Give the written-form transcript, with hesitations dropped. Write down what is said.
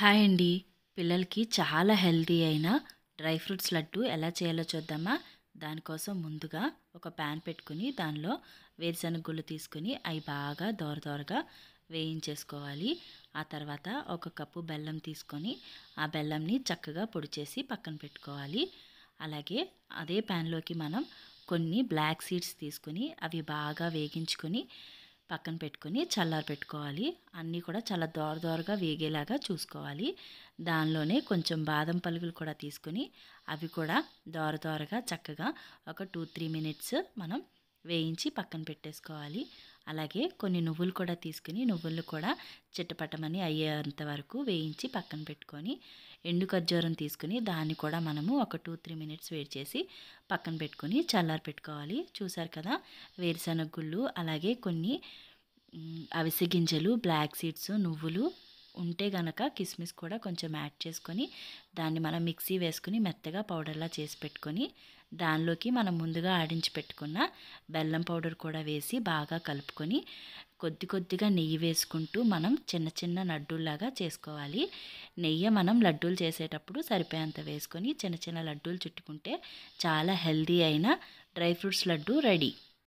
Hi అండి. పిల్లలకి చాలా హెల్తీ అయిన డ్రై ఫ్రూట్స్ లడ్డు ఎలా చేయాలో చూద్దామా? దానికోసం ముందుగా ఒక ప్యాన్ పెట్టుకొని దానిలో వేరుశనగ గుళ్ళు తీసుకొని అవి బాగా దోరగా వేయించేసుకోవాలి. ఆ తర్వాత ఒక కప్పు బెల్లం తీసుకొని ఆ బెల్లంని చక్కగా పొడి చేసి పక్కన పెట్టుకోవాలి. అలాగే అదే ప్యాన్లోకి మనం కొన్ని బ్లాక్ సీడ్స్ తీసుకొని అవి బాగా వేగించుకొని పక్కన పెట్టుకొని చల్లారపెట్టుకోవాలి. అన్నీ కూడా చాలా దోరగా వేగేలాగా చూసుకోవాలి. దానిలోనే కొంచెం బాదం పలుకులు కూడా తీసుకొని అవి కూడా దోరగా చక్కగా ఒక 2-3 మినిట్స్ మనం వేయించి పక్కన పెట్టేసుకోవాలి. అలాగే కొన్ని నువ్వులు కూడా తీసుకుని నువ్వులు కూడా చిట్టపట్టమని అయ్యేంత వరకు వేయించి పక్కన పెట్టుకొని ఎండు ఖర్జూరం తీసుకుని దాన్ని కూడా మనము ఒక 2-3 మినిట్స్ వేడి చేసి పక్కన పెట్టుకొని చల్లారి పెట్టుకోవాలి. చూసారు కదా, వేరుశనగ గుళ్ళు అలాగే కొన్ని అవిసె గింజలు, బ్లాక్ సీడ్స్, నువ్వులు ఉంటే గనక కిస్మిస్ కూడా కొంచెం యాడ్ చేసుకొని దాన్ని మనం మిక్సీ వేసుకుని మెత్తగా పౌడర్లా చేసి పెట్టుకొని దానిలోకి మనం ముందుగా ఆడించి పెట్టుకున్న బెల్లం పౌడర్ కూడా వేసి బాగా కలుపుకొని కొద్దిగా నెయ్యి వేసుకుంటూ మనం చిన్న లడ్డూల్లాగా చేసుకోవాలి. నెయ్యి మనం లడ్డూలు చేసేటప్పుడు సరిపోయేంత వేసుకొని చిన్న లడ్డూలు చుట్టుకుంటే చాలా హెల్తీ అయిన డ్రై ఫ్రూట్స్ లడ్డు రెడీ.